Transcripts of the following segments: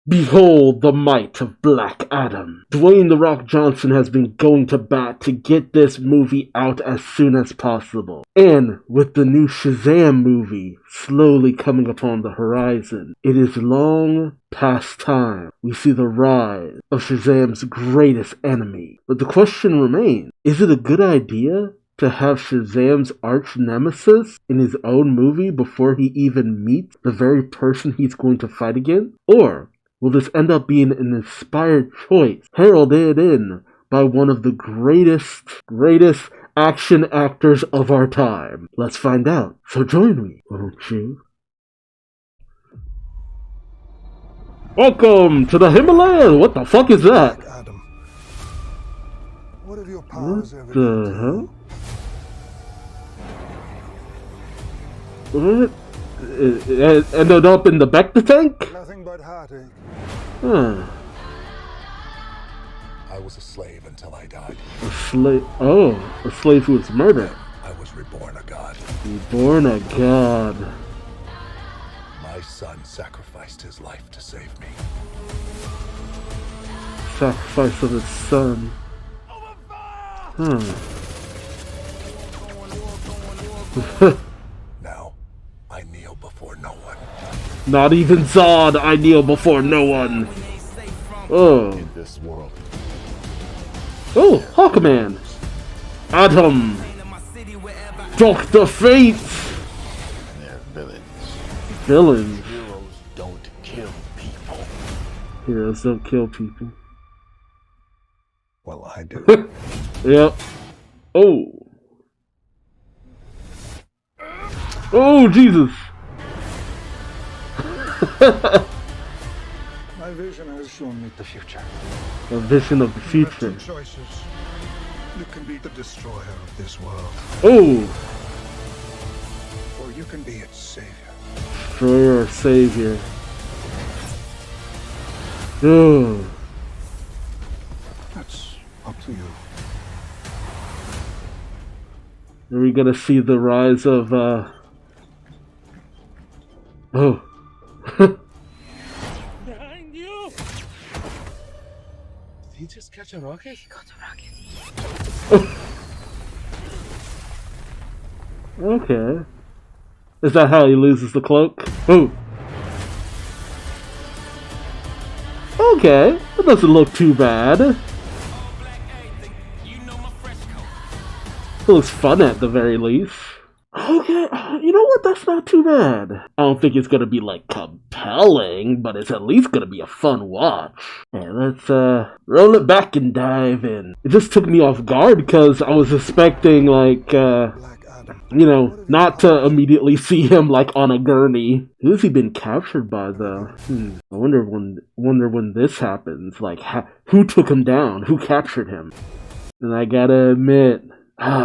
Behold the might of Black Adam. Dwayne "The Rock" Johnson has been going to bat to get this movie out as soon as possible. And with the new Shazam movie slowly coming upon the horizon, it is long past time we see the rise of Shazam's greatest enemy. But the question remains, is it a good idea to have Shazam's arch nemesis in his own movie before he even meets the very person he's going to fight against? Or will this end up being an inspired choice heralded in by one of the greatest action actors of our time? Let's find out. So join me, won't you? Welcome to the Himalayas! What the fuck is that? Adam, what have your powers What ever the done to hell? you? What? It ended up in the Bacta tank? Nothing but heartache. Huh. I was a slave until I died. A slave? Oh, a slave who was murdered. I was reborn a god. Reborn a god. My son sacrificed his life to save me. Sacrifice of his son. Huh. Now, I kneel before no one. Not even Zod, I kneel before no one. Oh. In this world, Oh, Hawkman. Adam. Dr. Fate. they're villains. Villains. Heroes don't kill people. Heroes don't kill people. Well, I do. Yep. Oh. Oh, Jesus. My vision has shown me the future. A vision of the You have future. two choices. You can be the destroyer of this world, Oh. or you can be its savior. Destroyer or savior. Oh. That's up to you. Are we gonna see the rise of, Oh. Behind you! Did he just catch a rocket? He got a rocket. Okay. Is that how he loses the cloak? Oh. Okay. That doesn't look too bad. It looks fun at the very least. Okay, you know what? That's not too bad. I don't think it's gonna be, like, compelling, but it's at least gonna be a fun watch. Yeah, let's, roll it back and dive in. It just took me off guard because I was expecting, like, Black Adam. you know, not to immediately see him, like, on a gurney. Who's he been captured by, though? I wonder when this happens. Like, who took him down? Who captured him? And I gotta admit,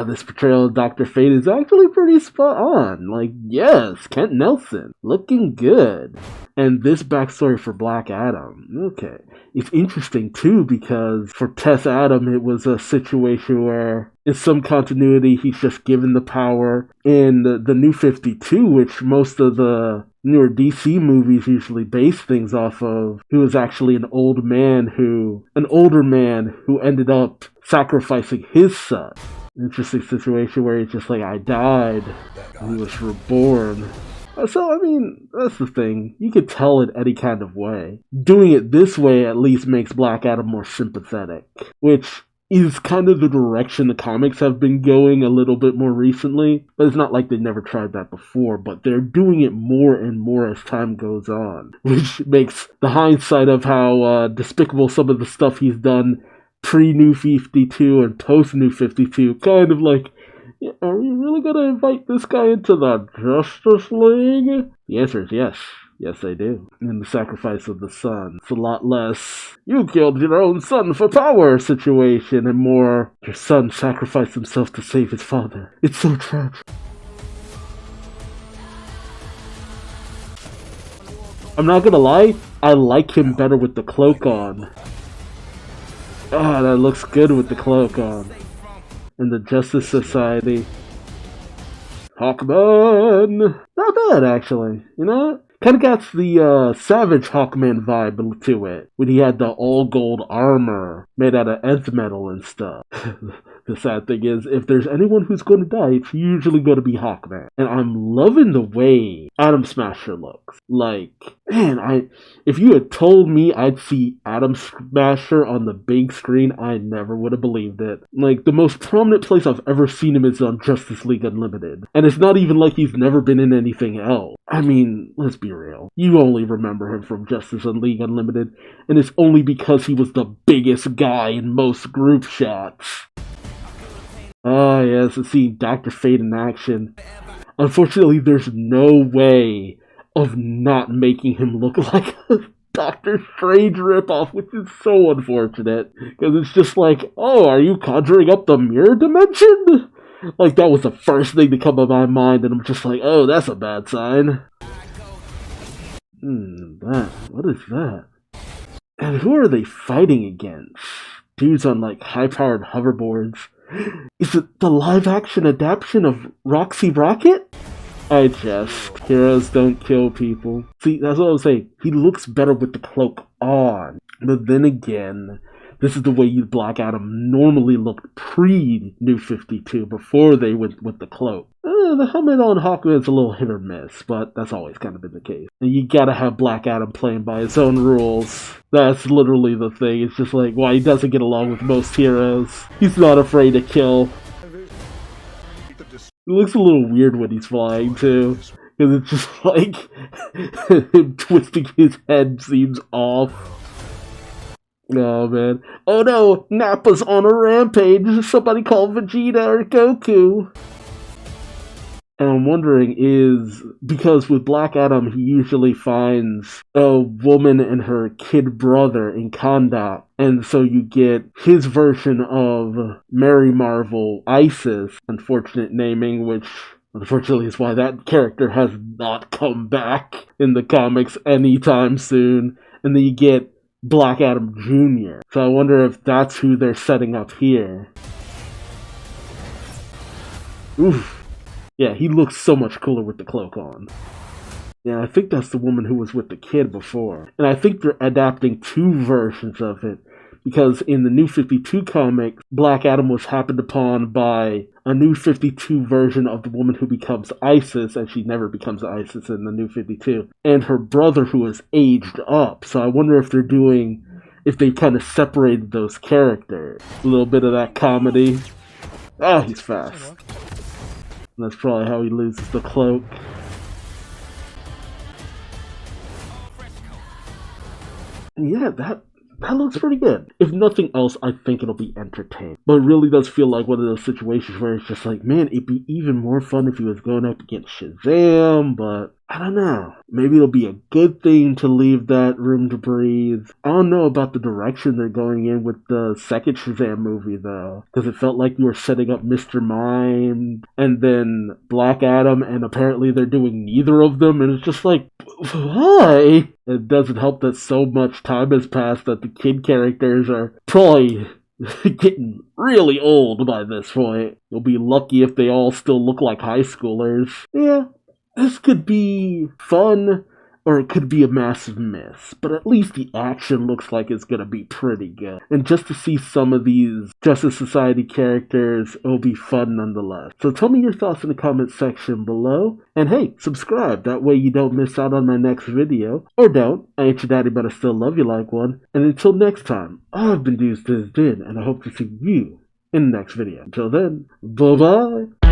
this portrayal of Dr. Fate is actually pretty spot on. Like, yes, Kent Nelson, looking good. And this backstory for Black Adam, okay. It's interesting, too, because for Tess Adam, it was a situation where, in some continuity, he's just given the power. In the New 52, which most of the newer DC movies usually base things off of, he was actually an older man who ended up sacrificing his son. Interesting situation where he's just like, I died, and he was reborn. So, I mean, that's the thing. You could tell it any kind of way. Doing it this way at least makes Black Adam more sympathetic, which is kind of the direction the comics have been going a little bit more recently. But it's not like they never tried that before, but they're doing it more and more as time goes on, which makes the hindsight of how despicable some of the stuff he's done pre-New 52 and post-New 52, kind of like, are we really gonna invite this guy into the Justice League? The answer is yes. Yes, they do. In the sacrifice of the son, it's a lot less, you killed your own son for power situation, and more, your son sacrificed himself to save his father. It's so tragic. I'm not gonna lie, I like him better with the cloak on. Ah, that looks good with the cloak on. And the Justice Society. Hawkman! Not bad, actually. You know what? Kind of got the Savage Hawkman vibe to it, when he had the all gold armor made out of nth metal and stuff. The sad thing is, if there's anyone who's going to die, it's usually going to be Hawkman. And I'm loving the way Atom Smasher looks. Like, man, if you had told me I'd see Atom Smasher on the big screen, I never would have believed it. Like, the most prominent place I've ever seen him is on Justice League Unlimited. And it's not even like he's never been in anything else. I mean, let's be real. You only remember him from Justice League Unlimited, and it's only because he was the biggest guy in most group shots. Ah, yes, to see Dr. Fate in action. Unfortunately, there's no way of not making him look like a Doctor Strange ripoff, which is so unfortunate. Because it's just like, oh, are you conjuring up the mirror dimension? Like, that was the first thing to come to my mind, and I'm just like, oh, that's a bad sign. What is that? And who are they fighting against? Dudes on, like, high-powered hoverboards. Is it the live-action adaptation of Roxy Rocket? I jest. Heroes don't kill people. See, that's what I was saying. He looks better with the cloak on. But then again, this is the way Black Adam normally looked pre-New 52, before they went with the cloak. The helmet on Hawkman's a little hit or miss, but that's always kind of been the case. And you gotta have Black Adam playing by his own rules. That's literally the thing. It's just like, why he doesn't get along with most heroes. He's not afraid to kill. It looks a little weird when he's flying, too. Because it's just like, him twisting his head seems off. Oh, man. Oh, no! Nappa's on a rampage! Somebody call Vegeta or Goku! And I'm wondering is, because with Black Adam he usually finds a woman and her kid brother in Kahndaq, and so you get his version of Mary Marvel, Isis, unfortunate naming, which unfortunately is why that character has not come back in the comics anytime soon, and then you get Black Adam Jr. So I wonder if that's who they're setting up here. Oof. Yeah, he looks so much cooler with the cloak on. Yeah, I think that's the woman who was with the kid before. And I think they're adapting two versions of it. Because in the New 52 comic, Black Adam was happened upon by a New 52 version of the woman who becomes Isis, and she never becomes Isis in the New 52, and her brother who is aged up. So I wonder if if they kind of separated those characters. A little bit of that comedy. Ah, he's fast. And that's probably how he loses the cloak. And yeah, that looks pretty good. If nothing else, I think it'll be entertaining. But it really does feel like one of those situations where it's just like, man, it'd be even more fun if he was going up against Shazam, but I don't know. Maybe it'll be a good thing to leave that room to breathe. I don't know about the direction they're going in with the second Shazam movie, though. Because it felt like you were setting up Mr. Mime and then Black Adam, and apparently they're doing neither of them, and it's just like, why? It doesn't help that so much time has passed that the kid characters are probably getting really old by this point. You'll be lucky if they all still look like high schoolers. Yeah. This could be fun, or it could be a massive miss, but at least the action looks like it's gonna be pretty good. And just to see some of these Justice Society characters, it'll be fun nonetheless. So tell me your thoughts in the comment section below, and hey, subscribe, that way you don't miss out on my next video. Or don't, I ain't your daddy but I still love you like one. And until next time, I've been Duuz-Diz-Din, and I hope to see you in the next video. Until then, bye-bye!